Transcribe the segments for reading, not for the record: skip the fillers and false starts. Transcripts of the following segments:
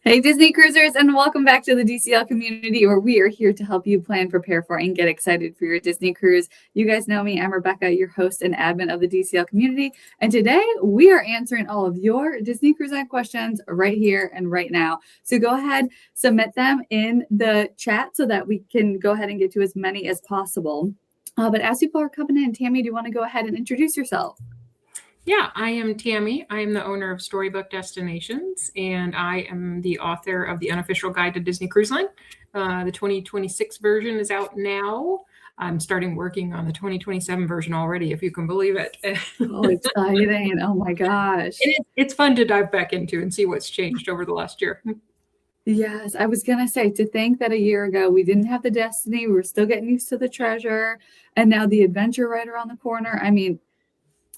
Hey, Disney cruisers, and welcome back to the DCL community, where we are here to help you plan, prepare for, and get excited for your Disney cruise. You guys know me. I'm Rebecca, your host and admin of the DCL community. And today we are answering all of your Disney Cruise Line questions right here and right now. So go ahead, submit them in the chat so that we can go ahead and get to as many as possible. But as people are coming in, Tammy, do you want to go ahead and introduce yourself? Yeah, I am Tammy. I am the owner of Storybook Destinations, and I am the author of the Unofficial Guide to Disney Cruise Line. The 2026 version is out now. I'm starting working on the 2027 version already, if you can believe it. Oh, exciting. Oh my gosh. It's fun to dive back into and see what's changed over the last year. Yes, I was going to say, to think that a year ago we didn't have the Destiny, we were still getting used to the Treasure, and now the Adventure right around the corner. I mean,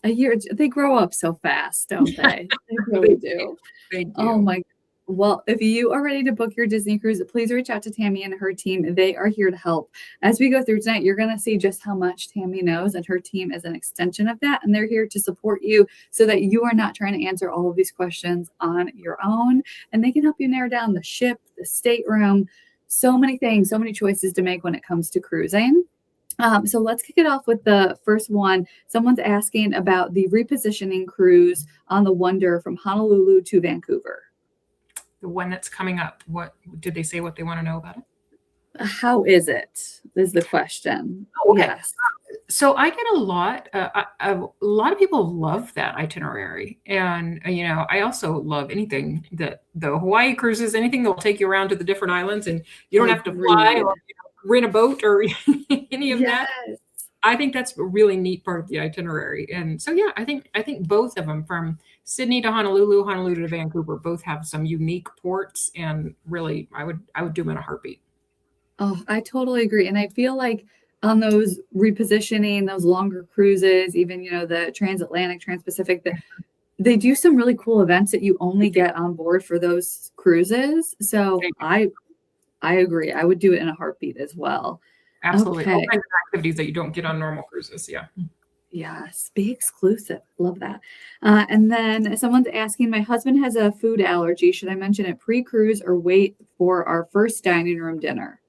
a year, they grow up so fast, don't they? They really do. They do. Oh my. Well, if you are ready to book your Disney cruise, please reach out to Tammy and her team. They are here to help. As we go through tonight, you're going to see just how much Tammy knows, and her team is an extension of that. And they're here to support you so that you are not trying to answer all of these questions on your own. And they can help you narrow down the ship, the stateroom, so many things, so many choices to make when it comes to cruising. So let's kick it off with the first one. Someone's asking about the repositioning cruise on the Wonder from Honolulu to Vancouver. The one that's coming up. What did they say? What they want to know about it? How is it? Is the question. Oh, okay. Yes. So I get a lot of people love that itinerary. And, I also love anything that the Hawaii cruises, anything that will take you around to the different islands and you don't have to fly or rent a boat or any of that. I think that's a really neat part of the itinerary. And so, yeah, I think both of them, from Sydney to Honolulu, Honolulu to Vancouver, both have some unique ports. And really, I would do them in a heartbeat. Oh, I totally agree. And I feel like on those repositioning, those longer cruises, even, the transatlantic, transpacific, they do some really cool events that you only get on board for those cruises. So I agree. I would do it in a heartbeat as well. Absolutely. Okay. All kinds of activities that you don't get on normal cruises. Yeah. Yes. Be exclusive. Love that. And then someone's asking, my husband has a food allergy. Should I mention it pre-cruise or wait for our first dining room dinner?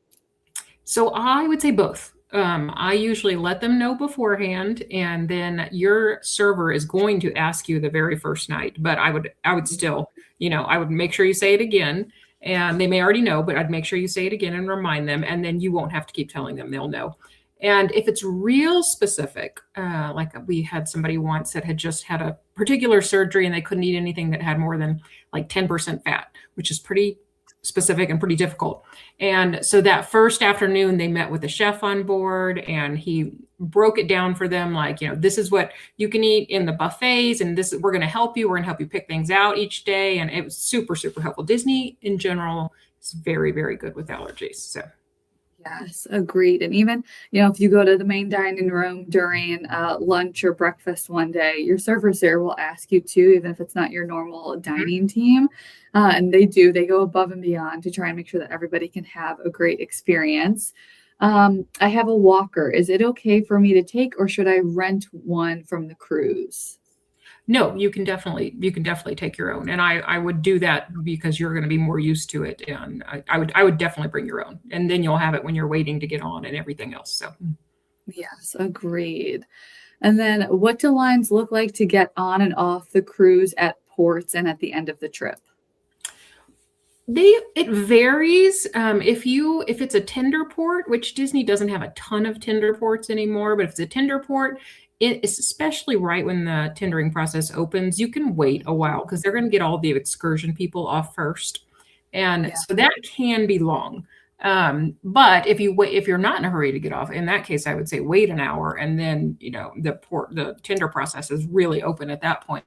So I would say both. I usually let them know beforehand, and then your server is going to ask you the very first night. But I would still, I would make sure you say it again. And they may already know, but I'd make sure you say it again and remind them, and then you won't have to keep telling them. They'll know. And if it's real specific, like we had somebody once that had just had a particular surgery and they couldn't eat anything that had more than like 10% fat, which is pretty specific and pretty difficult. And so that first afternoon they met with the chef on board, and he broke it down for them, like, this is what you can eat in the buffets, and we're going to help you. We're going to help you pick things out each day. And it was super, super helpful. Disney in general is very, very good with allergies. So yes, agreed. And even, if you go to the main dining room during lunch or breakfast one day, your servers there will ask you to, even if it's not your normal dining team. And they go above and beyond to try and make sure that everybody can have a great experience. I have a walker. Is it okay for me to take, or should I rent one from the cruise? No, you can definitely take your own. And I would do that because you're going to be more used to it. And I would definitely bring your own, and then you'll have it when you're waiting to get on and everything else. So yes, agreed. And then what do lines look like to get on and off the cruise at ports and at the end of the trip? It varies. If it's a tender port, which Disney doesn't have a ton of tender ports anymore, but if it's a tender port, it's especially right when the tendering process opens, you can wait a while because they're going to get all the excursion people off first. And so that can be long. But if you're not in a hurry to get off, in that case, I would say wait an hour, and then, the tender process is really open at that point.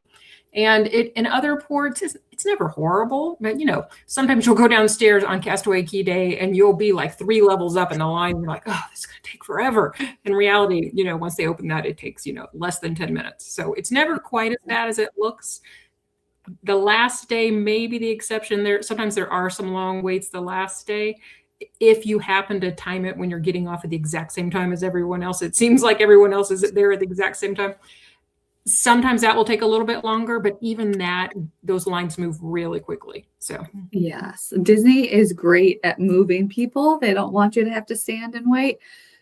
And in other ports, it's never horrible, but sometimes you'll go downstairs on Castaway Cay Day and you'll be like 3 levels up in the line. You're like, oh, this is going to take forever. In reality, once they open that, it takes, less than 10 minutes. So it's never quite as bad as it looks. The last day may be the exception. Sometimes there are some long waits the last day. If you happen to time it when you're getting off at the exact same time as everyone else, it seems like everyone else is there at the exact same time. Sometimes that will take a little bit longer, but even that, those lines move really quickly. So Yes, Disney is great at moving people. They don't want you to have to stand and wait.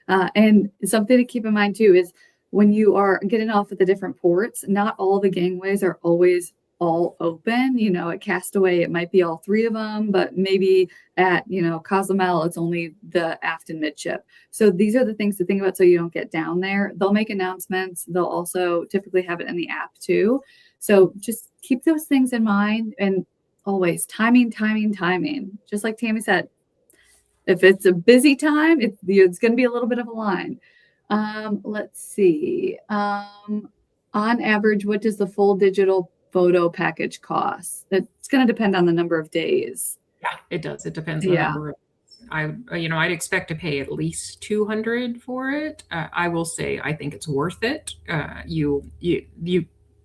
And something to keep in mind too is when you are getting off at the different ports, not all the gangways are always all open. At Castaway, it might be all three of them, but maybe at, Cozumel, it's only the aft and midship. So these are the things to think about so you don't get down there. They'll make announcements. They'll also typically have it in the app too. So just keep those things in mind and always timing, timing, timing. Just like Tammy said, if it's a busy time, it's going to be a little bit of a line. Let's see. On average, what does the full digital photo package cost? It's going to depend on the number of days. yeah, it does. It depends on the number of, I'd expect to pay at least 200 for it. I will say I think it's worth it.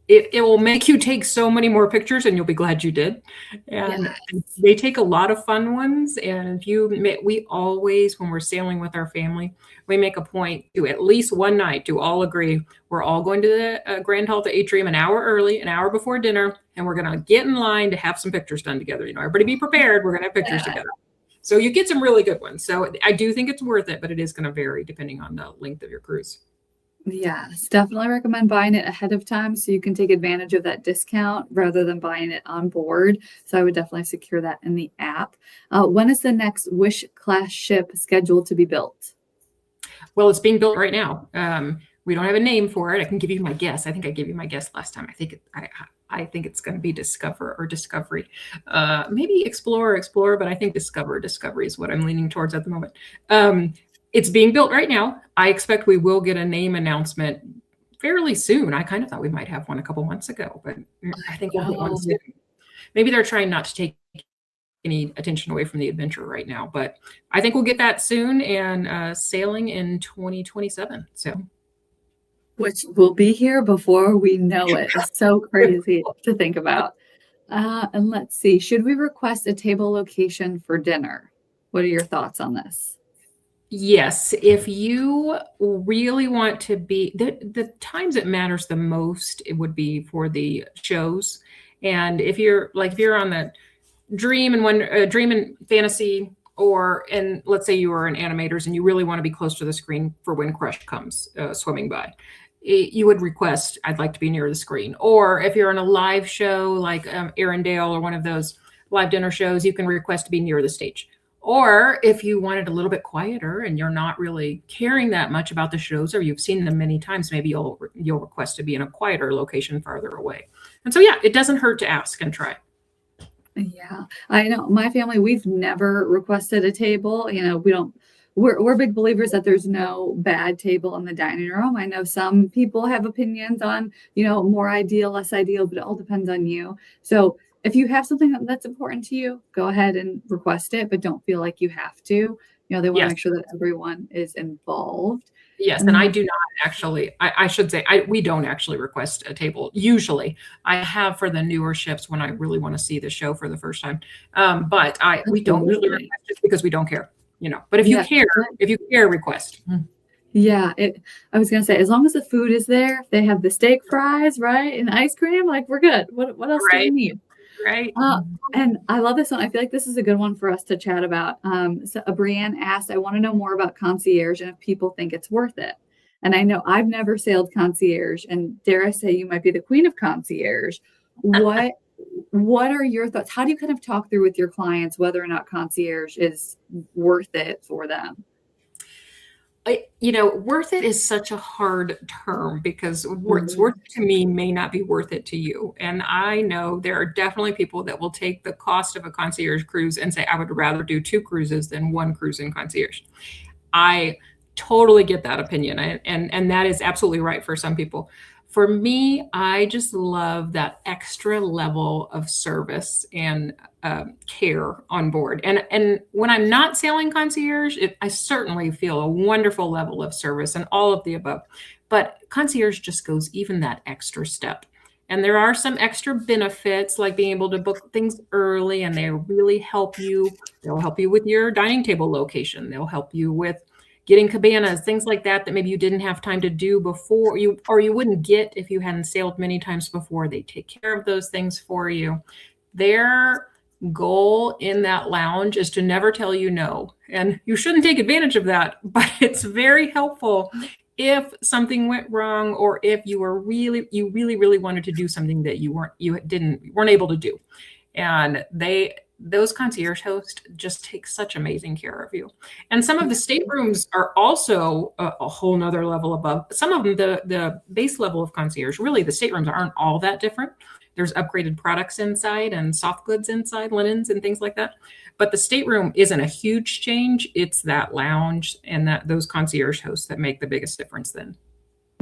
It will make you take so many more pictures, and you'll be glad you did. And they take a lot of fun ones. And we always, when we're sailing with our family, we make a point to at least one night to all agree we're all going to the Grand Halta Atrium an hour early, an hour before dinner, and we're going to get in line to have some pictures done together. Everybody be prepared. We're going to have pictures together. So you get some really good ones. So I do think it's worth it, but it is going to vary depending on the length of your cruise. Yes, definitely recommend buying it ahead of time so you can take advantage of that discount rather than buying it on board. So I would definitely secure that in the app. When is the next Wish class ship scheduled to be built? Well, it's being built right now. We don't have a name for it. I can give you my guess. I think I gave you my guess last time. I think it's going to be Discover or Discovery. Maybe Explorer, but I think Discovery is what I'm leaning towards at the moment. It's being built right now. I expect we will get a name announcement fairly soon. I kind of thought we might have one a couple months ago, but I think we'll get one soon. Maybe they're trying not to take any attention away from the adventure right now, but I think we'll get that soon and sailing in 2027. So, which will be here before we know it. It's so crazy to think about. And let's see, should we request a table location for dinner? What are your thoughts on this? Yes, if you really want to be the times it matters the most, it would be for the shows. And if you're on the Dream and Fantasy, and let's say you are in Animators and you really want to be close to the screen for when Crush comes swimming by, you would request, I'd like to be near the screen. Or if you're in a live show like Arendelle or one of those live dinner shows, you can request to be near the stage. Or if you wanted a little bit quieter and you're not really caring that much about the shows or you've seen them many times, maybe you'll request to be in a quieter location farther away. And so, yeah, it doesn't hurt to ask and try. Yeah, I know my family, we've never requested a table. We're big believers that there's no bad table in the dining room. I know some people have opinions on, more ideal, less ideal, but it all depends on you. So if you have something that's important to you, go ahead and request it, but don't feel like you have to. They want to make sure that everyone is involved. Yes, and I do not actually, I should say, we don't actually request a table. Usually I have for the newer ships when I really want to see the show for the first time. But we don't really request just because we don't care, But if you care, request. Yeah, I was going to say, as long as the food is there, if they have the steak fries, right, and ice cream, we're good. What else do we need? Right. And I love this one. I feel like this is a good one for us to chat about. So Brienne asked, I want to know more about concierge and if people think it's worth it. And I know I've never sailed concierge, and dare I say you might be the queen of concierge. What are your thoughts? How do you kind of talk through with your clients whether or not concierge is worth it for them? Worth it is such a hard term because what's worth it to me may not be worth it to you. And I know there are definitely people that will take the cost of a concierge cruise and say, I would rather do 2 cruises than 1 cruise in concierge. I totally get that opinion. And that is absolutely right for some people. For me, I just love that extra level of service and care on board. And when I'm not sailing concierge, I certainly feel a wonderful level of service and all of the above. But concierge just goes even that extra step. And there are some extra benefits like being able to book things early, and they really help you. They'll help you with your dining table location. They'll help you with getting cabanas, things like that maybe you didn't have time to do before you, or you wouldn't get if you hadn't sailed many times before. They take care of those things for you. Their goal in that lounge is to never tell you no. And you shouldn't take advantage of that, but it's very helpful if something went wrong, or if you really wanted to do something that you weren't able to do. And those concierge hosts just take such amazing care of you. And some of the staterooms are also a whole nother level above. Some of them, the base level of concierge, really the staterooms aren't all that different. There's upgraded products inside and soft goods inside, linens and things like that. But the stateroom isn't a huge change. It's that lounge and those concierge hosts that make the biggest difference then.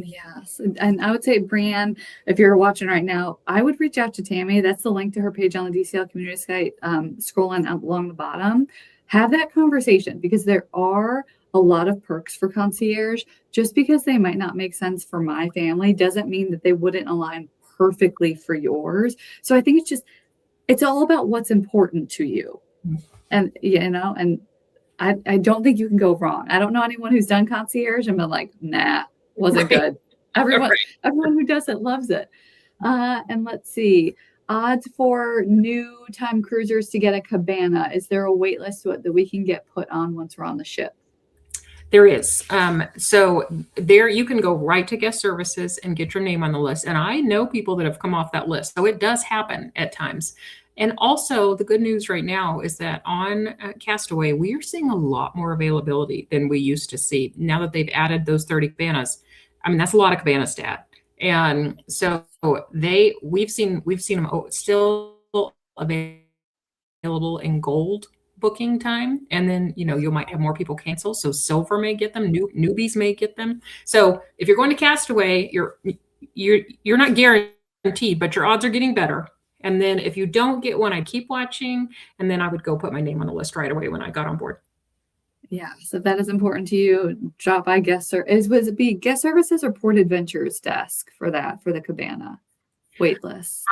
Yes. And I would say, Brianne, if you're watching right now, I would reach out to Tammy. That's the link to her page on the DCL community site, scrolling up along the bottom. Have that conversation, because there are a lot of perks for concierge. Just because they might not make sense for my family doesn't mean that they wouldn't align perfectly for yours. So I think it's all about what's important to you. And, and I don't think you can go wrong. I don't know anyone who's done concierge and been like, nah, wasn't good. Everyone who does it loves it. And let's see, odds for new time cruisers to get a cabana. Is there a wait list that we can get put on once we're on the ship? There is. So there you can go right to guest services and get your name on the list. And I know people that have come off that list. So it does happen at times. And also the good news right now is that on Castaway, we are seeing a lot more availability than we used to see. Now that they've added those 30 cabanas, I mean, that's a lot of cabanas to add. And so we've seen them still available in gold booking time. And then, you might have more people cancel. So silver may get them, newbies may get them. So if you're going to Castaway, you're not guaranteed, but your odds are getting better. And then if you don't get one, I'd keep watching. And then I would go put my name on the list right away when I got on board. Yeah. So if that is important to you, drop by guest services. Was it be guest services or Port Adventures desk for the cabana wait list?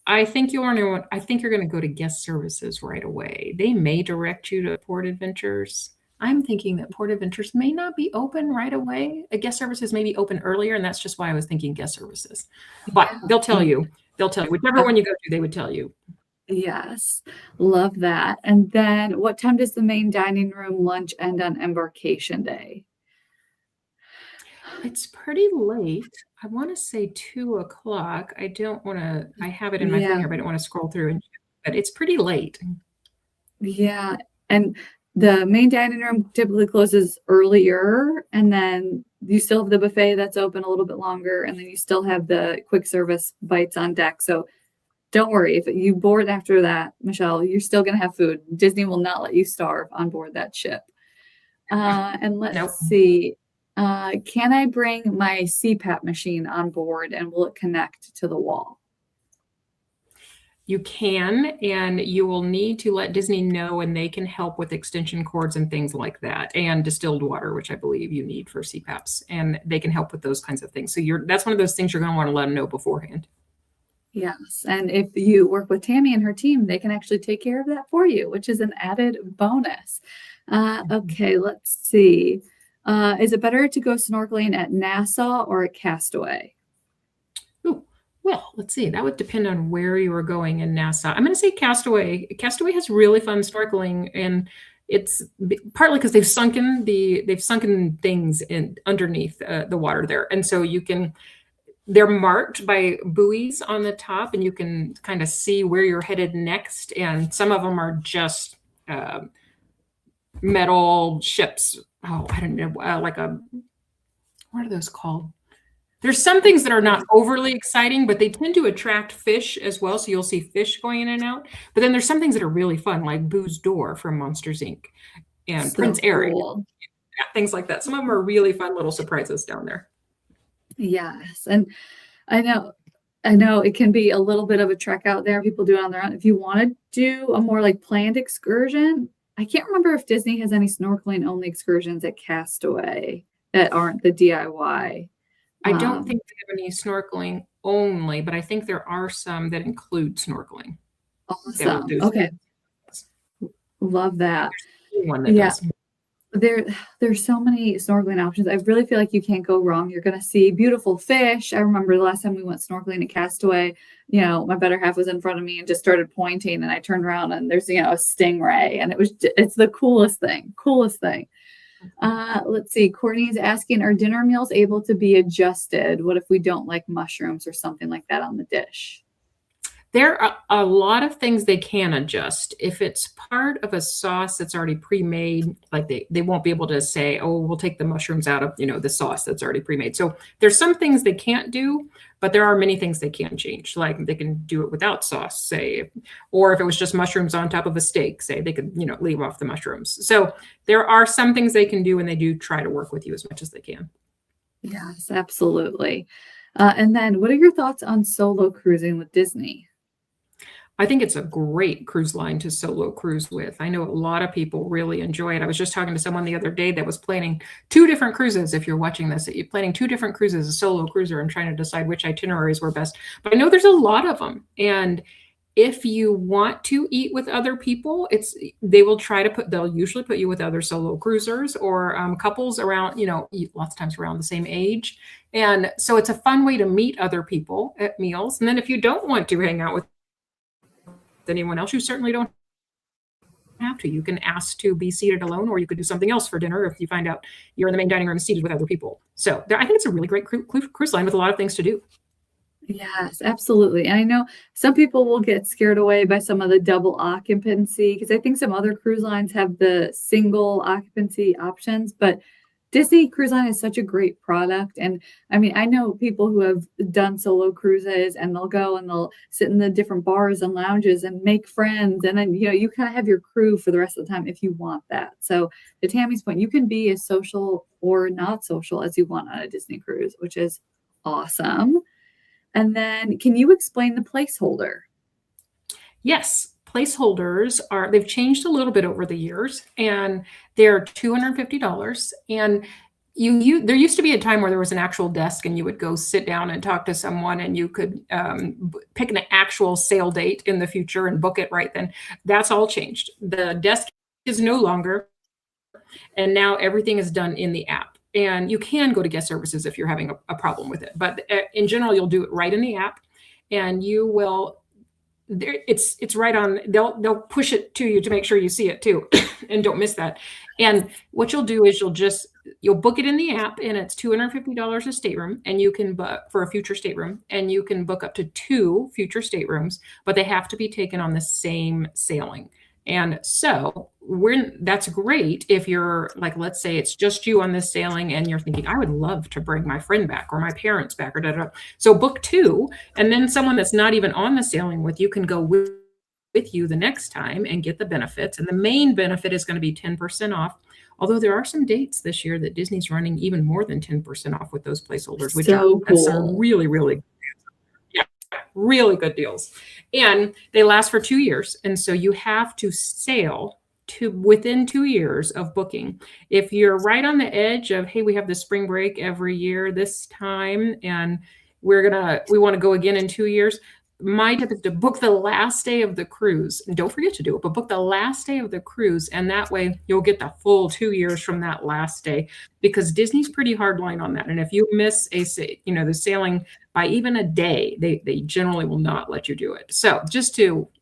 I think you're going to go to guest services right away. They may direct you to Port Adventures. I'm thinking that Port Adventures may not be open right away. Guest services may be open earlier, and that's just why I was thinking guest services. But they'll tell you. Whichever one you go to, they would tell you. Yes. Love that. And then what time does the main dining room lunch end on embarkation day? It's pretty late. I want to say 2:00. I have it in my thing here, but I don't want to scroll through but it's pretty late. Yeah. And the main dining room typically closes earlier, and then you still have the buffet that's open a little bit longer, and then you still have the quick service bites on deck. So don't worry, if you board after that, Michelle, you're still going to have food. Disney will not let you starve on board that ship. And let's see. Can I bring my CPAP machine on board, and will it connect to the wall? You can, and you will need to let Disney know, and they can help with extension cords and things like that, and distilled water, which I believe you need for CPAPs, and they can help with those kinds of things. So that's one of those things you're going to want to let them know beforehand. Yes. And if you work with Tammy and her team, they can actually take care of that for you, which is an added bonus. Okay, let's see. Is it better to go snorkeling at Nassau or at Castaway? Well, let's see. That would depend on where you were going in Nassau. I'm going to say Castaway. Castaway has really fun snorkeling, and it's partly because they've sunken things underneath the water there, and so they're marked by buoys on the top, and you can kind of see where you're headed next. And some of them are just metal ships. Oh, I don't know, what are those called? There's some things that are not overly exciting, but they tend to attract fish as well. So you'll see fish going in and out. But then there's some things that are really fun, like Boo's Door from Monsters, Inc. and Prince Eric, things like that. Some of them are really fun little surprises down there. Yes. And I know it can be a little bit of a trek out there. People do it on their own. If you want to do a more like planned excursion, I can't remember if Disney has any snorkeling only excursions at Castaway that aren't the DIY. I don't think they have any snorkeling only, but I think there are some that include snorkeling. Awesome. Okay. Love that. One that does. There's so many snorkeling options. I really feel like you can't go wrong. You're going to see beautiful fish. I remember the last time we went snorkeling at Castaway, my better half was in front of me and just started pointing, and I turned around and there's, a stingray, and it's the coolest thing, coolest thing. Let's see. Courtney's asking, are dinner meals able to be adjusted? What if we don't like mushrooms or something like that on the dish? There are a lot of things they can adjust. If it's part of a sauce that's already pre-made, like they won't be able to say, oh, we'll take the mushrooms out of, the sauce that's already pre-made. So there's some things they can't do, but there are many things they can change. Like they can do it without sauce, say, or if it was just mushrooms on top of a steak, say, they could, leave off the mushrooms. So there are some things they can do, and they do try to work with you as much as they can. Yes, absolutely. And then what are your thoughts on solo cruising with Disney? I think it's a great cruise line to solo cruise with. I know a lot of people really enjoy it. I was just talking to someone the other day that was planning 2 different cruises. If you're watching this, you're planning 2 different cruises, a solo cruiser, and trying to decide which itineraries were best. But I know there's a lot of them. And if you want to eat with other people, they'll usually put you with other solo cruisers or couples around, lots of times around the same age. And so it's a fun way to meet other people at meals. And then if you don't want to hang out with anyone else, you certainly don't have to. You can ask to be seated alone, or you could do something else for dinner if you find out you're in the main dining room seated with other people. So I think it's a really great cruise line with a lot of things to do. Yes, absolutely. And I know some people will get scared away by some of the double occupancy, because I think some other cruise lines have the single occupancy options, but Disney Cruise Line is such a great product. And I mean, I know people who have done solo cruises, and they'll go and they'll sit in the different bars and lounges and make friends. And then, you kind of have your crew for the rest of the time if you want that. So to Tammy's point, you can be as social or not social as you want on a Disney cruise, which is awesome. And then can you explain the placeholder? Yes. Placeholders they've changed a little bit over the years, and they're $250. And there used to be a time where there was an actual desk, and you would go sit down and talk to someone, and you could pick an actual sail date in the future and book it right then. That's all changed. The desk is no longer, and now everything is done in the app. And you can go to guest services if you're having a problem with it, but in general, you'll do it right in the app, and you will. It's right on. They'll push it to you to make sure you see it too, and don't miss that. And what you'll do is you'll book it in the app, and it's $250 a stateroom, and you can book for a future stateroom, and you can book up to 2 future staterooms, but they have to be taken on the same sailing. And so that's great if you're like, let's say it's just you on this sailing, and you're thinking, I would love to bring my friend back or my parents back, or da, da, da. So book 2, and then someone that's not even on the sailing with you can go with you the next time and get the benefits. And the main benefit is going to be 10% off. Although there are some dates this year that Disney's running even more than 10% off with those placeholders, which are cool. Some really, really really good deals. And they last for 2 years. And so you have to sail to within 2 years of booking. If you're right on the edge of, hey, we have the spring break every year this time, and we want to go again in 2 years, my tip is to book the last day of the cruise. And don't forget to do it, but book the last day of the cruise. And that way you'll get the full 2 years from that last day, because Disney's pretty hard line on that. And if you miss the sailing by even a day, they generally will not let you do it. So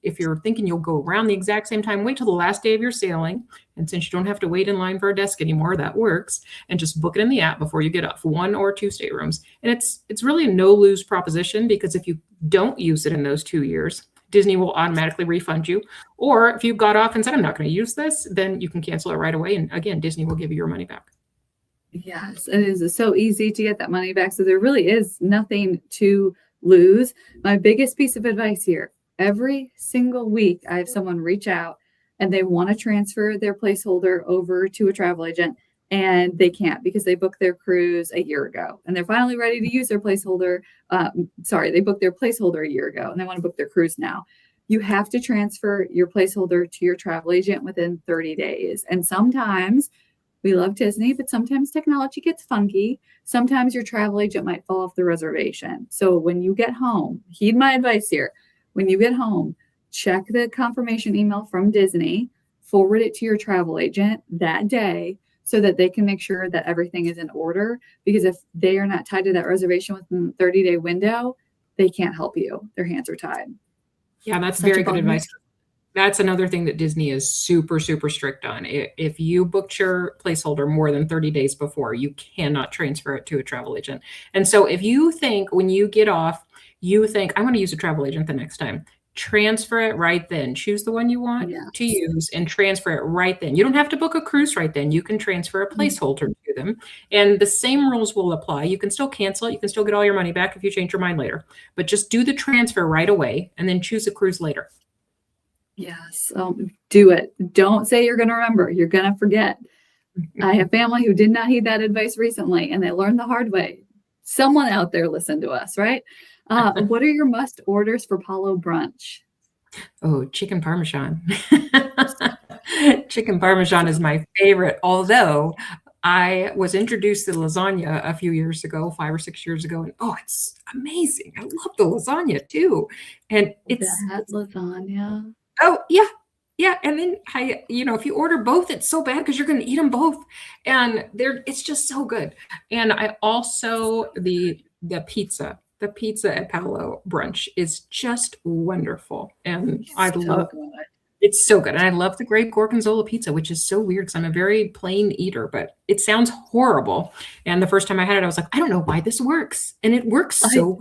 if you're thinking you'll go around the exact same time, wait till the last day of your sailing. And since you don't have to wait in line for a desk anymore, that works. And just book it in the app before you get off, 1 or 2 staterooms. And it's really a no-lose proposition, because if you don't use it in those 2 years, Disney will automatically refund you. Or if you got off and said, I'm not going to use this, then you can cancel it right away. And again, Disney will give you your money back. Yes, it is so easy to get that money back. So there really is nothing to lose. My biggest piece of advice here, every single week, I have someone reach out and they want to transfer their placeholder over to a travel agent, and they can't because they booked their cruise a year ago and they're finally ready to use their placeholder. They booked their placeholder a year ago and they want to book their cruise now. You have to transfer your placeholder to your travel agent within 30 days. And sometimes we love Disney, but sometimes technology gets funky. Sometimes your travel agent might fall off the reservation. So when you get home, heed my advice here. When you get home, check the confirmation email from Disney, forward it to your travel agent that day, so that they can make sure that everything is in order. Because if they are not tied to that reservation within the 30-day window, they can't help you. Their hands are tied. Yeah, that's Such a very good bummer. advice. That's another thing that Disney is super, super strict on. If you booked your placeholder more than 30 days before, you cannot transfer it to a travel agent. And so if you think when you get off, you think, I'm going to use a travel agent the next time, transfer it right then. Choose the one you want to Yes. use and transfer it right then. You don't have to book a cruise right then. You can transfer a placeholder to them. And the same rules will apply. You can still cancel it. You can still get all your money back if you change your mind later. But just do the transfer right away and then choose a cruise later. Yes. Do it. Don't say you're going to remember. You're going to forget. I have family who did not heed that advice recently, and they learned the hard way. Someone out there listened to us, right? What are your must orders for Palo brunch? Oh, chicken parmesan. Chicken parmesan is my favorite, although I was introduced to lasagna a few years ago, 5 or 6 years ago, and oh, it's amazing. I love the lasagna too. And it's That lasagna. oh, yeah. Yeah, and then if you order both, it's so bad because you're going to eat them both, and it's just so good. And I also the pizza at Palo Brunch is just wonderful, and I love good. it's so good. And I love the grape gorgonzola pizza, which is so weird because I'm a very plain eater, but it sounds horrible. And the first time I had it, I was like, I don't know why this works, and it works so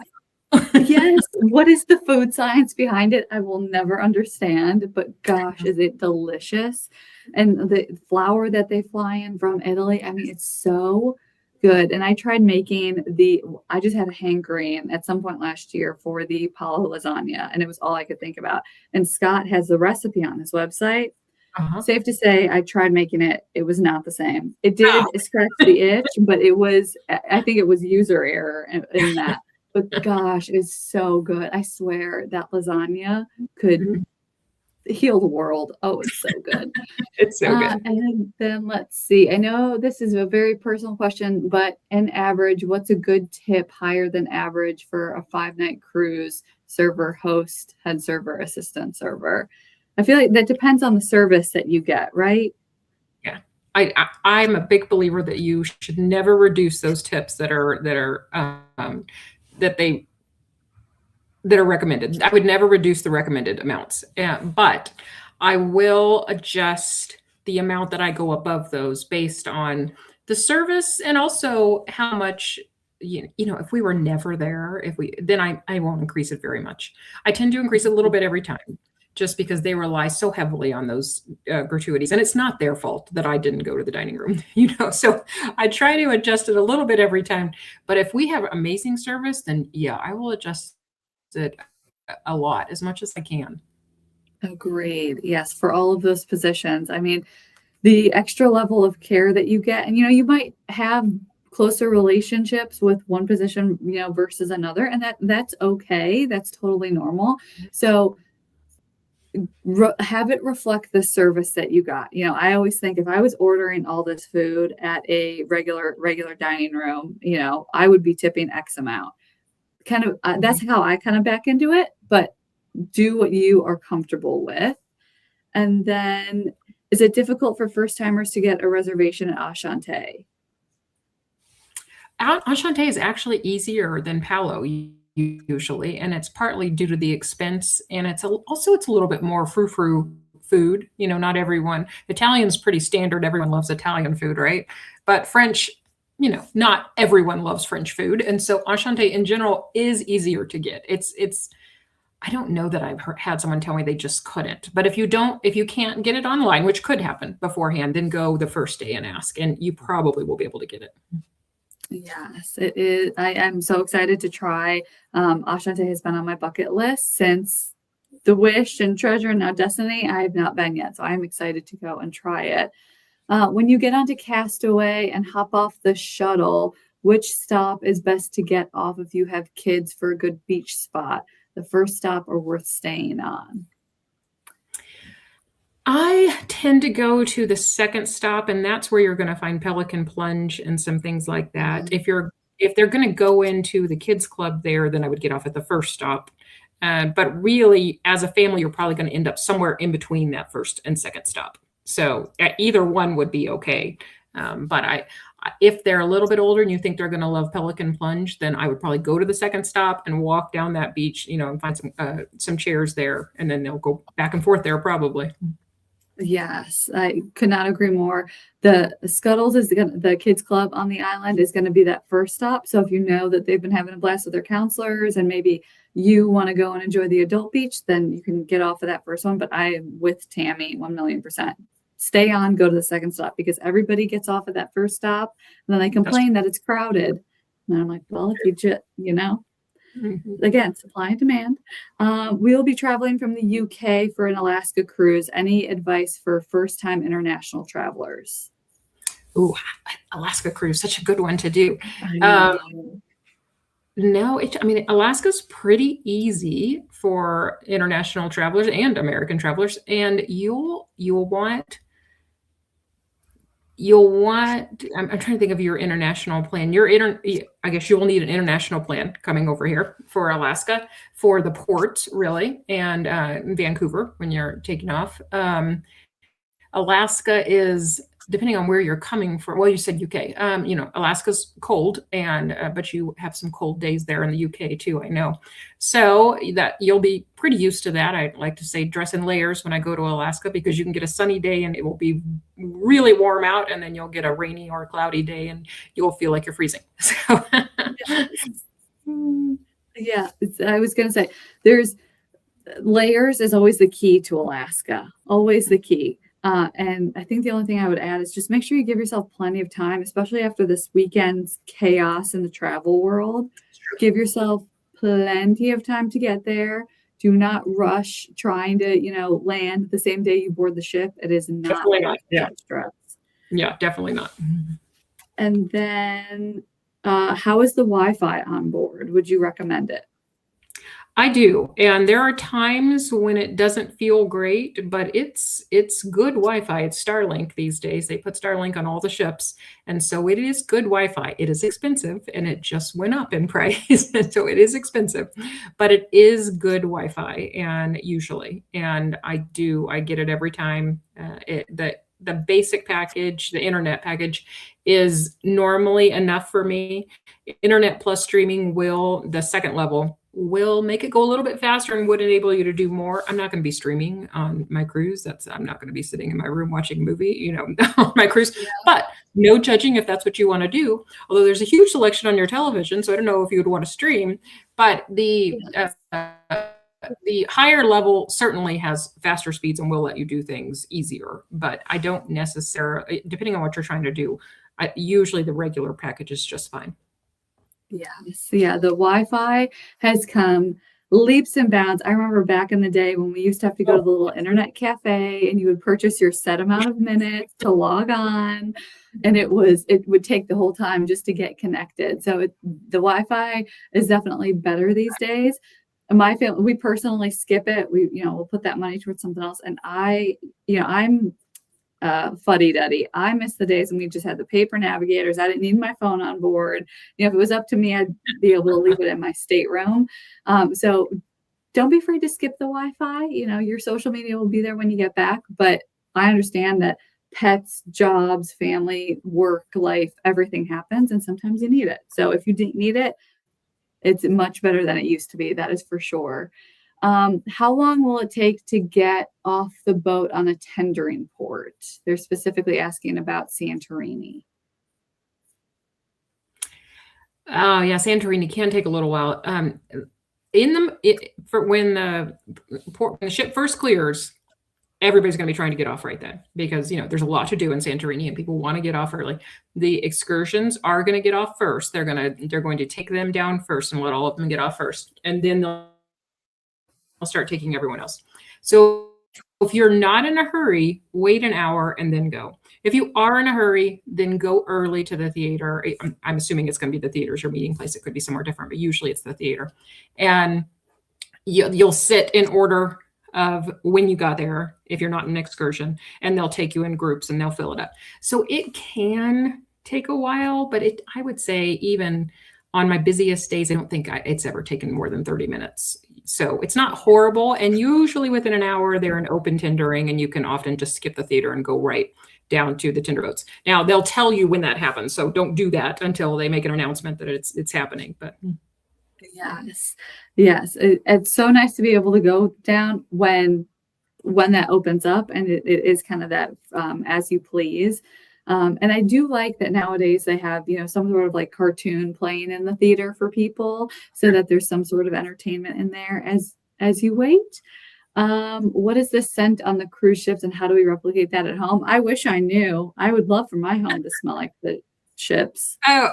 well. Yes. What is the food science behind it? I will never understand, but gosh, is it delicious? And the flour that they fly in from Italy, I mean, it's so good. And I tried making I just had a hankering at some point last year for the Palo lasagna, and it was all I could think about. And Scott has the recipe on his website. Safe to say, I tried making it. It was not the same. It did scratch the itch, but I think it was user error in that. But gosh, it's so good. I swear that lasagna could heal the world. Oh, it's so good. It's so good. And then let's see. I know this is a very personal question, but in average, what's a good tip higher than average for a 5-night cruise server, host, head server, assistant server? I feel like that depends on the service that you get, right? Yeah. I'm a big believer that you should never reduce those tips that are recommended. I would never reduce the recommended amounts, but I will adjust the amount that I go above those based on the service and also how much, if we were never there, then I won't increase it very much. I tend to increase it a little bit every time, just because they rely so heavily on those gratuities. And it's not their fault that I didn't go to the dining room, so I try to adjust it a little bit every time. But if we have amazing service, then yeah, I will adjust it a lot, as much as I can. Agreed. Yes, for all of those positions. I mean, the extra level of care that you get, and you might have closer relationships with one position, versus another, and that's okay. That's totally normal. So have it reflect the service that you got. I always think if I was ordering all this food at a regular dining room, I would be tipping X amount. Kind of that's how I kind of back into it, but do what you are comfortable with. And then, is it difficult for first timers to get a reservation at Enchante? Enchante is actually easier than Palo usually, and it's partly due to the expense, and it's a little bit more frou-frou food. Not everyone. Italian's pretty standard. Everyone loves Italian food, right? But French, not everyone loves French food, and so Enchante in general is easier to get. It's I don't know that I've had someone tell me they just couldn't. But if you can't get it online, which could happen beforehand, then go the first day and ask, and you probably will be able to get it. Yes, it is. I am so excited to try. Enchante has been on my bucket list since The Wish and Treasure and now Destiny. I have not been yet, so I'm excited to go and try it. When you get onto Castaway and hop off the shuttle, which stop is best to get off if you have kids for a good beach spot? The first stop or worth staying on? I tend to go to the second stop, and that's where you're going to find Pelican Plunge and some things like that. If they're going to go into the kids club there, then I would get off at the first stop. But really, as a family, you're probably going to end up somewhere in between that first and second stop. So either one would be okay. But if they're a little bit older and you think they're going to love Pelican Plunge, then I would probably go to the second stop and walk down that beach, and find some chairs there, and then they'll go back and forth there probably. Yes, I could not agree more. The Scuttles the kids club on the island is going to be that first stop. So if you know that they've been having a blast with their counselors and maybe you want to go and enjoy the adult beach, then you can get off of that first one. But I am with Tammy 1,000,000%. Stay on, go to the second stop, because everybody gets off at that first stop and then they complain that it's crowded. And I'm like, well, if you just, again, supply and demand. We'll be traveling from the UK for an Alaska cruise. Any advice for first-time international travelers? Ooh, Alaska cruise, such a good one to do. I know. No, Alaska's pretty easy for international travelers and American travelers, and you'll want. I'm trying to think of your international plan. I guess you will need an international plan coming over here for Alaska, for the ports really, and Vancouver when you're taking off. Alaska is, depending on where you're coming from. Well, you said UK. Alaska's cold, and but you have some cold days there in the UK too, I know. So that you'll be pretty used to that. I like to say dress in layers when I go to Alaska, because you can get a sunny day and it will be really warm out, and then you'll get a rainy or cloudy day and you'll feel like you're freezing. So yeah, I was going to say, there's layers is always the key to Alaska, always the key. And I think the only thing I would add is just make sure you give yourself plenty of time, especially after this weekend's chaos in the travel world. Give yourself plenty of time to get there. Do not rush trying to, land the same day you board the ship. It is not definitely not. Yeah. Stress. Yeah, definitely not. And then, how is the Wi-Fi on board? Would you recommend it? I do. And there are times when it doesn't feel great, but it's good Wi-Fi. It's Starlink these days. They put Starlink on all the ships. And so it is good Wi-Fi. It is expensive, and it just went up in price. So it is expensive, but it is good Wi-Fi, and usually, and I get it every time. The basic package, the internet package, is normally enough for me. Internet plus streaming the second level will make it go a little bit faster and would enable you to do more. I'm not going to be streaming on my cruise. I'm not going to be sitting in my room watching a movie, on my cruise. Yeah. But no judging if that's what you want to do. Although there's a huge selection on your television, so I don't know if you would want to stream. But the higher level certainly has faster speeds and will let you do things easier. But I don't necessarily, depending on what you're trying to do, usually the regular package is just fine. Yes. Yeah. The Wi-Fi has come leaps and bounds. I remember back in the day when we used to have to go to the little internet cafe and you would purchase your set amount of minutes to log on. And it would take the whole time just to get connected. So the Wi-Fi is definitely better these days. And my family, we personally skip it. We'll put that money towards something else. And I'm fuddy-duddy. I miss the days when we just had the paper navigators. I didn't need my phone on board. If it was up to me, I'd be able to leave it in my stateroom. So don't be afraid to skip the Wi-Fi. Your social media will be there when you get back. But I understand that pets, jobs, family, work, life, everything happens. And sometimes you need it. So if you didn't need it, it's much better than it used to be. That is for sure. How long will it take to get off the boat on a tendering port? They're specifically asking about Santorini. Oh, yeah, Santorini can take a little while. When the ship first clears, everybody's going to be trying to get off right then, because there's a lot to do in Santorini and people want to get off early. The excursions are going to get off first. They're going to take them down first and let all of them get off first, and then they'll start taking everyone else. So if you're not in a hurry, wait an hour and then go. If you are in a hurry, then go early to the theater. I'm assuming it's going to be the theater's your meeting place. It could be somewhere different, but usually it's the theater. And you'll sit in order of when you got there if you're not in an excursion, and they'll take you in groups and they'll fill it up. So it can take a while, but I would say even on my busiest days, I don't think it's ever taken more than 30 minutes. So it's not horrible. And usually within an hour, they're in open tendering, and you can often just skip the theater and go right down to the tender boats. Now they'll tell you when that happens. So don't do that until they make an announcement that it's happening. But Yes. Yes. It's so nice to be able to go down when that opens up, and it is kind of that as you please. And I do like that nowadays they have, some sort of like cartoon playing in the theater for people so that there's some sort of entertainment in there as you wait. What is the scent on the cruise ships and how do we replicate that at home? I wish I knew. I would love for my home to smell like the ships. oh,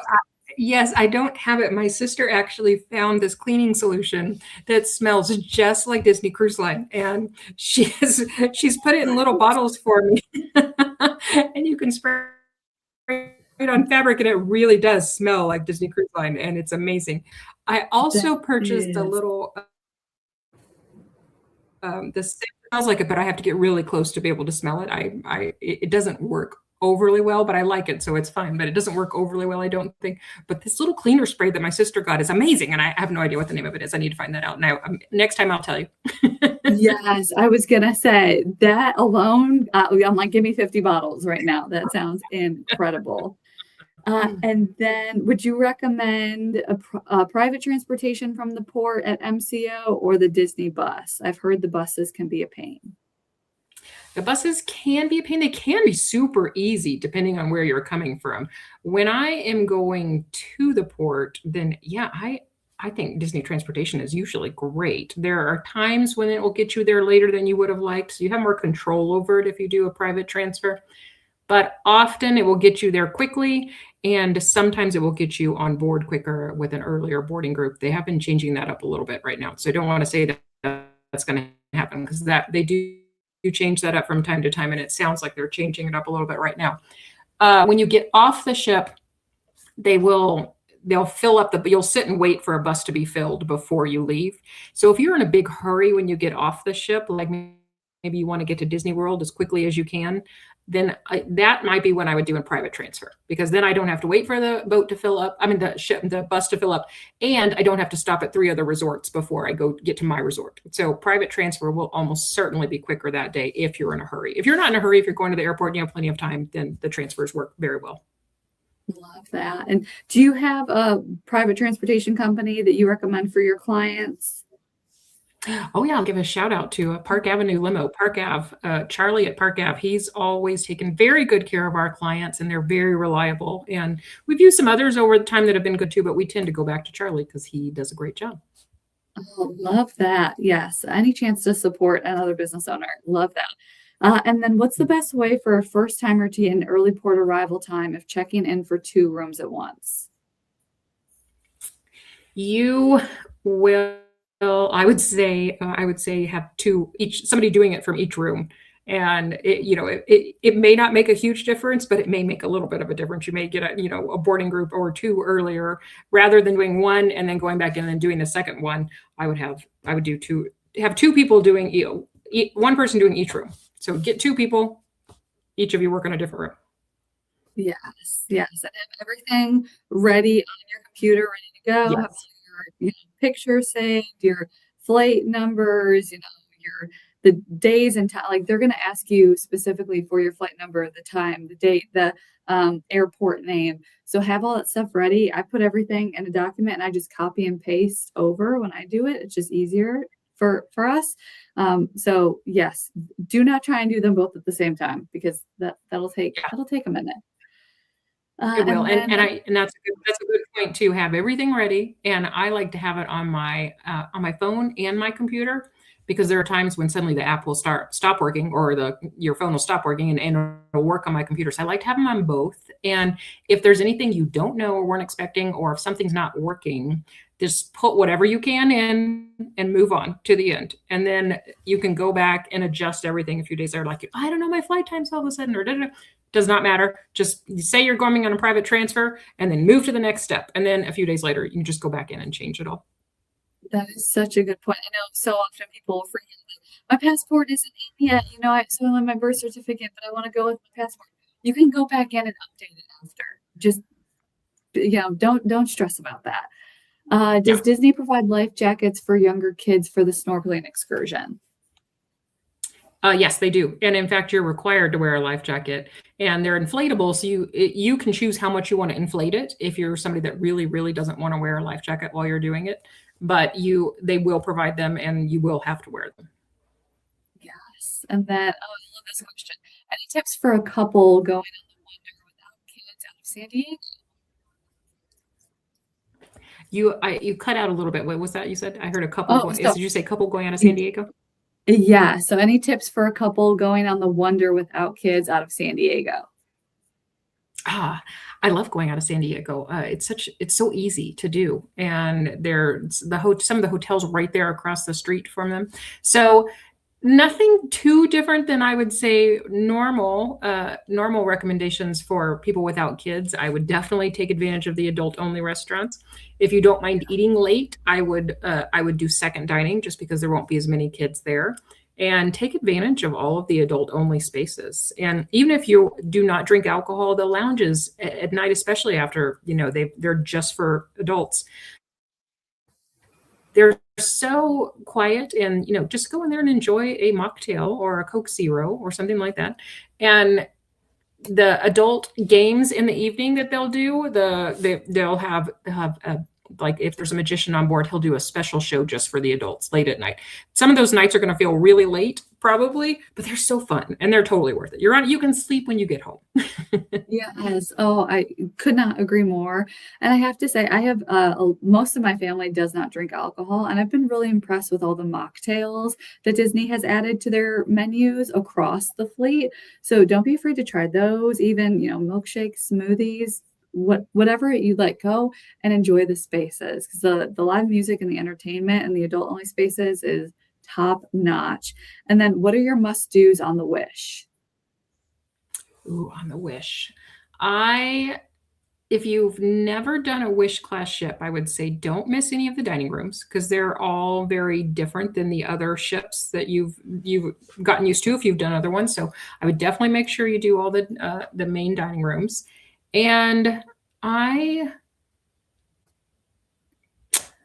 yes, I don't have it. My sister actually found this cleaning solution that smells just like Disney Cruise Line, and she's put it in little bottles for me, and you can spray it on fabric, and it really does smell like Disney Cruise Line, and it's amazing. I also That purchased a is. little the scent smells like it, but I have to get really close to be able to smell it. It doesn't work overly well, but I like it, so it's fine. But it doesn't work overly well, I don't think. But this little cleaner spray that my sister got is amazing, and I have no idea what the name of it is. I need to find that out now. Next time I'll tell you. Yes, I was gonna say that alone. I'm like, give me 50 bottles right now. That sounds incredible. And then, would you recommend a private transportation from the port at MCO or the Disney bus? I've heard the buses can be a pain. The buses can be a pain. They can be super easy depending on where you're coming from. When I am going to the port, then yeah, I think Disney transportation is usually great. There are times when it will get you there later than you would have liked, so you have more control over it if you do a private transfer. But often it will get you there quickly, and sometimes it will get you on board quicker with an earlier boarding group. They have been changing that up a little bit right now, so I don't want to say that that's going to happen because that they do change that up from time to time, and it sounds like they're changing it up a little bit right now. When you get off the ship, they'll fill up you'll sit and wait for a bus to be filled before you leave. So if you're in a big hurry when you get off the ship, like maybe you want to get to Disney World as quickly as you can, then that might be when I would do a private transfer, because then I don't have to wait for the boat to fill up. I mean, the bus to fill up, and I don't have to stop at 3 other resorts before I get to my resort. So private transfer will almost certainly be quicker that day if you're in a hurry. If you're not in a hurry, if you're going to the airport and you have plenty of time, then the transfers work very well. Love that. And do you have a private transportation company that you recommend for your clients? Oh yeah, I'll give a shout out to Park Avenue Limo, Park Ave, Charlie at Park Ave. He's always taken very good care of our clients, and they're very reliable. And we've used some others over the time that have been good too, but we tend to go back to Charlie because he does a great job. Oh, love that. Yes. Any chance to support another business owner. Love that. And then what's the best way for a first timer to get an early port arrival time if checking in for 2 rooms at once? You will, I would say have two each, somebody doing it from each room. And it may not make a huge difference, but it may make a little bit of a difference. You may get a boarding group or two earlier rather than doing one and then going back in and doing the second one. I would do two, have two people doing, one person doing each room. So get two people, each of you work on a different room. Yes. Yes. And have everything ready on your computer, ready to go. Have Yes. your pictures saved, your flight numbers, your the days and time. Like they're going to ask you specifically for your flight number, the time, the date, the airport name. So have all that stuff ready. I put everything in a document and I just copy and paste over when I do it. It's just easier for us. So yes, do not try and do them both at the same time because that'll take a minute. It will. And then And that's a good point to have everything ready. And I like to have it on my phone and my computer, because there are times when suddenly the app will stop working, or your phone will stop working, and it'll work on my computer. So I like to have them on both. And if there's anything you don't know or weren't expecting, or if something's not working, just put whatever you can in and move on to the end. And then you can go back and adjust everything a few days later. Like, I don't know my flight times all of a sudden, or does not matter. Just say you're going on a private transfer and then move to the next step. And then a few days later, you can just go back in and change it all. that is such a good point. I know so often people forget that my passport isn't in yet. I still have my birth certificate, but I want to go with my passport. You can go back in and update it after. Just don't stress about that. Does Yeah. Disney provide life jackets for younger kids for the snorkeling excursion? Yes, they do. And in fact, you're required to wear a life jacket, and they're inflatable. So you can choose how much you want to inflate it if you're somebody that really, really doesn't want to wear a life jacket while you're doing it. But they will provide them, and you will have to wear them. Yes. And then, oh, I love this question. Any tips for a couple going on the Wonder without kids out of San Diego? You cut out a little bit. What was that you said? I heard a couple Oh, going. so Did you say couple going out of San Diego? yeah. So any tips for a couple going on the Wonder without kids out of San Diego? Ah, I love going out of San Diego. It's so easy to do, and there's some of the hotels right there across the street from them. So nothing too different than I would say normal recommendations for people without kids. I would definitely take advantage of the adult only restaurants. If you don't mind eating late, I would do second dining just because there won't be as many kids there. And take advantage of all of the adult only spaces. And even if you do not drink alcohol, the lounges at night, especially after, they're just for adults, they're so quiet, and just go in there and enjoy a mocktail or a Coke Zero or something like that. And the adult games in the evening that they'll do, they'll have like if there's a magician on board, he'll do a special show just for the adults late at night. Some of those nights are going to feel really late probably, but they're so fun and they're totally worth it. You can sleep when you get home. Yes. Oh, I could not agree more. And I have to say, I have most of my family does not drink alcohol, and I've been really impressed with all the mocktails that Disney has added to their menus across the fleet. So don't be afraid to try those. Even milkshakes, smoothies, whatever you like, go and enjoy the spaces because the live music and the entertainment and the adult only spaces is top notch. And then, what are your must dos on the Wish? Ooh, on the Wish. I If you've never done a Wish class ship, I would say don't miss any of the dining rooms because they're all very different than the other ships that you've gotten used to if you've done other ones. So I would definitely make sure you do all the main dining rooms. And I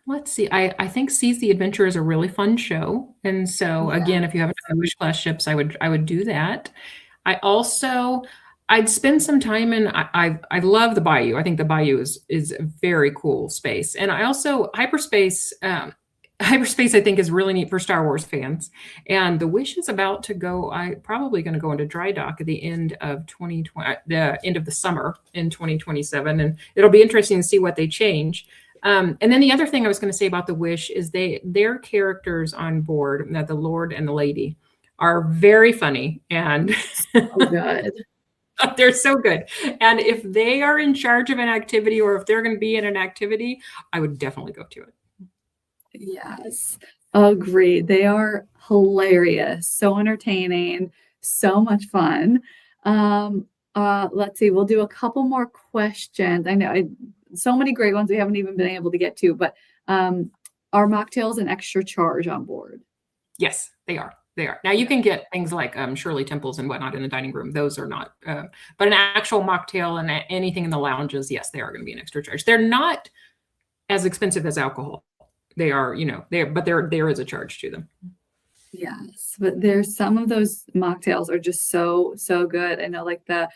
let's see, I think Seize the Adventure is a really fun show. And so Yeah. again, if you haven't done Wish class ships, I would do that. I also I'd spend some time in I love the Bayou. I think the Bayou is a very cool space. And I also hyperspace I think is really neat for Star Wars fans. And the Wish is about to go I probably going to go into dry dock at the end of 2020 the end of the summer in 2027, and it'll be interesting to see what they change. And then the other thing I was going to say about the Wish is their characters on board, the Lord and the Lady, are very funny and Oh, good. they're so good. And if they are in charge of an activity or if they're going to be in an activity, I would definitely go to it. Yes. Agreed. They are hilarious, so entertaining, so much fun. Let's see, we'll do a couple more questions. I know so many great ones we haven't even been able to get to, but are mocktails an extra charge on board? Yes, they are. They are. Now you can get things like Shirley Temples and whatnot in the dining room. Those are not, but an actual mocktail and anything in the lounges, yes, they are going to be an extra charge. They're not as expensive as alcohol. They are, but there is a charge to them. Yes, but there's some of those mocktails are just so good. I know, like the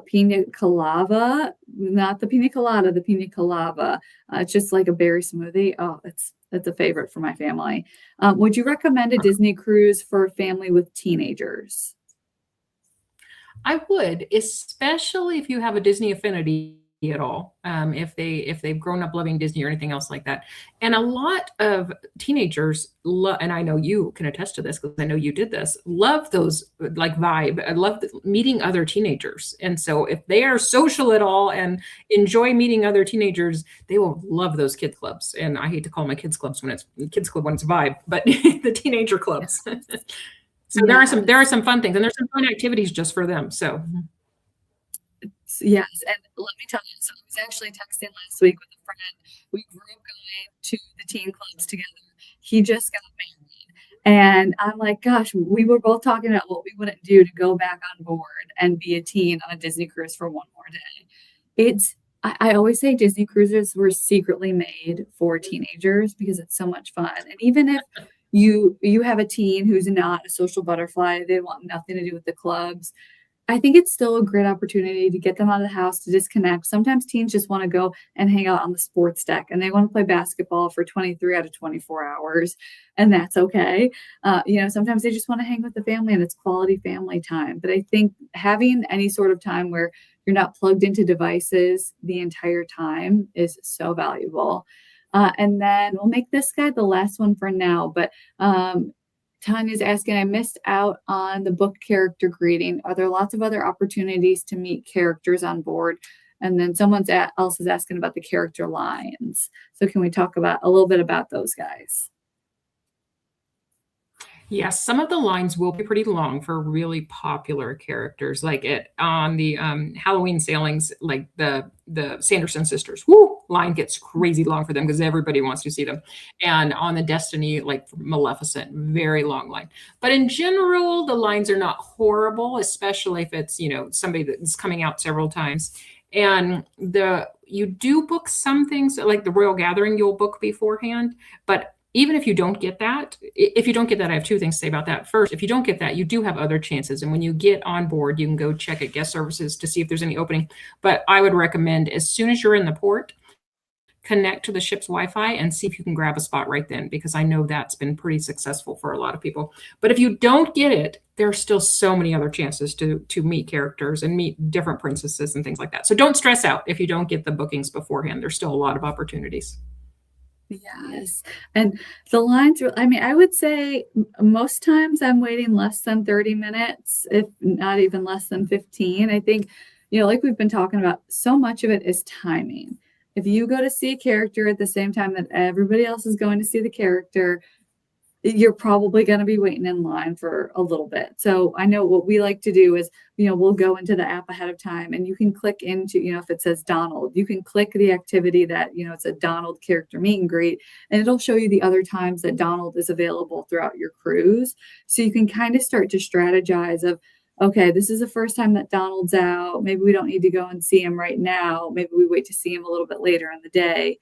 pina colada, not the pina colada, the pina colada. It's just like a berry smoothie. Oh, it's a favorite for my family. Would you recommend a Disney cruise for a family with teenagers? I would, especially if you have a Disney affinity at all. If they've grown up loving Disney or anything else like that. And a lot of teenagers love, and I know you can attest to this because I know you did this, love those like vibe. I love meeting other teenagers. And so if they are social at all and enjoy meeting other teenagers, they will love those kids clubs. And I hate to call my kids clubs when it's kids club when it's vibe, but the teenager clubs. So Yeah. there are some fun things and there's some fun activities just for them. So Yes, and let me tell you, so I was actually texting last week with a friend. We grew up going to the teen clubs together. He just got married. And I'm like, gosh, we were both talking about what we wouldn't do to go back on board and be a teen on a Disney cruise for one more day. It's I always say Disney cruises were secretly made for teenagers because it's so much fun. And even if you have a teen who's not a social butterfly, they want nothing to do with the clubs, I think it's still a great opportunity to get them out of the house to disconnect. Sometimes teens just want to go and hang out on the sports deck and they want to play basketball for 23 out of 24 hours, and that's okay. Sometimes they just want to hang with the family and it's quality family time. But I think having any sort of time where you're not plugged into devices the entire time is so valuable. And then we'll make this guy the last one for now, but Tanya's asking, I missed out on the book character greeting. Are there lots of other opportunities to meet characters on board? And then else is asking about the character lines. So can we talk about a little bit about those guys? Yes, some of the lines will be pretty long for really popular characters, like on the Halloween sailings, like the Sanderson sisters. Woo, line gets crazy long for them because everybody wants to see them. And on the Destiny, like Maleficent, very long line. But in general, the lines are not horrible, especially if it's somebody that's coming out several times. And you do book some things like the Royal Gathering, you'll book beforehand, but even if you don't get that, I have two things to say about that. First, if you don't get that, you do have other chances. And when you get on board, you can go check at guest services to see if there's any opening. But I would recommend as soon as you're in the port, connect to the ship's Wi-Fi and see if you can grab a spot right then, because I know that's been pretty successful for a lot of people. But if you don't get it, there are still so many other chances to meet characters and meet different princesses and things like that. So don't stress out if you don't get the bookings beforehand. There's still a lot of opportunities. Yes. And the lines are, I would say most times I'm waiting less than 30 minutes, if not even less than 15. I think, like we've been talking about, so much of it is timing. If you go to see a character at the same time that everybody else is going to see the character, you're probably going to be waiting in line for a little bit. So I know what we like to do is, we'll go into the app ahead of time and you can click into, if it says Donald, you can click the activity that, it's a Donald character meet and greet, and it'll show you the other times that Donald is available throughout your cruise. So you can kind of start to strategize of, okay, this is the first time that Donald's out. Maybe we don't need to go and see him right now. Maybe we wait to see him a little bit later in the day.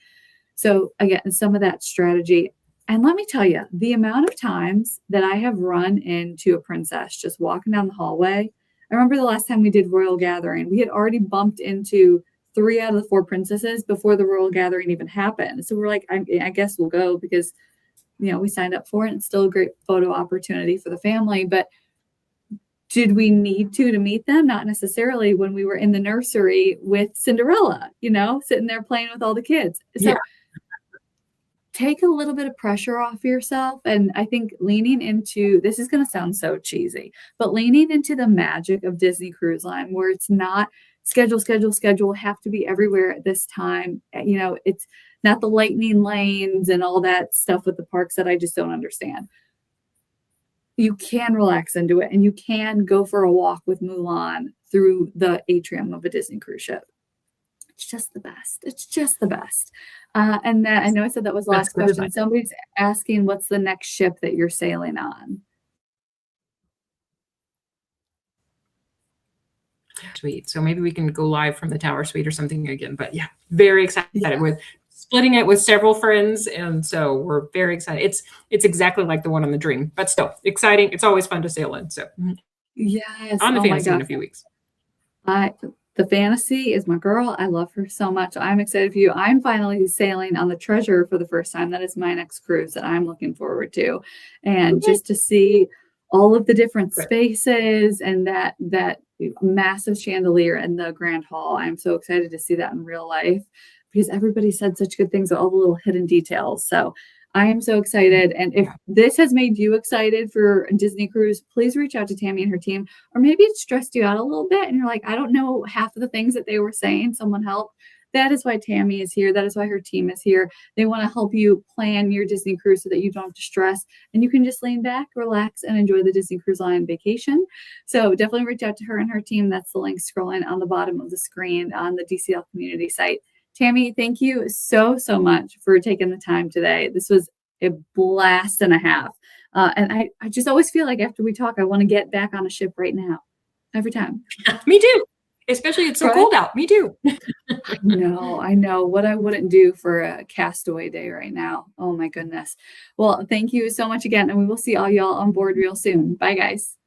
So again, some of that strategy. And let me tell you, the amount of times that I have run into a princess just walking down the hallway. I remember the last time we did Royal Gathering, we had already bumped into 3 out of the 4 princesses before the Royal Gathering even happened. So we're like, I guess we'll go because, we signed up for it. It's still a great photo opportunity for the family. But did we need to meet them? Not necessarily when we were in the nursery with Cinderella, sitting there playing with all the kids. So yeah. Take a little bit of pressure off yourself. And I think leaning into, this is going to sound so cheesy, but leaning into the magic of Disney Cruise Line, where it's not schedule, have to be everywhere at this time. It's not the lightning lanes and all that stuff with the parks that I just don't understand. You can relax into it and you can go for a walk with Mulan through the atrium of a Disney cruise ship. It's just the best. It's just the best. And then I know I said that was the last question. Somebody's asking, what's the next ship that you're sailing on? Sweet. So maybe we can go live from the Tower Suite or something again. But yeah, very excited with splitting it with several friends. And so we're very excited. It's exactly like the one on the Dream, but still exciting. It's always fun to sail in. So yes, on the Fantasy in a few weeks. The Fantasy is my girl. I love her so much. I'm excited for you. I'm finally sailing on the Treasure for the first time. That is my next cruise that I'm looking forward to. And just to see all of the different spaces and that massive chandelier in the Grand Hall. I'm so excited to see that in real life because everybody said such good things about all the little hidden details. So I am so excited. And if this has made you excited for Disney Cruise, please reach out to Tammy and her team. Or maybe it stressed you out a little bit and you're like, I don't know half of the things that they were saying. Someone help. That is why Tammy is here. That is why her team is here. They want to help you plan your Disney cruise so that you don't have to stress and you can just lean back, relax, and enjoy the Disney Cruise Line vacation. So definitely reach out to her and her team. That's the link scrolling on the bottom of the screen on the DCL community site. Tammy, thank you so much for taking the time today. This was a blast and a half. And I just always feel like after we talk, I want to get back on a ship right now. Every time. Me too. Especially it's so cold out. Me too. No, I know what I wouldn't do for a castaway day right now. Oh my goodness. Well, thank you so much again, and we will see all y'all on board real soon. Bye, guys.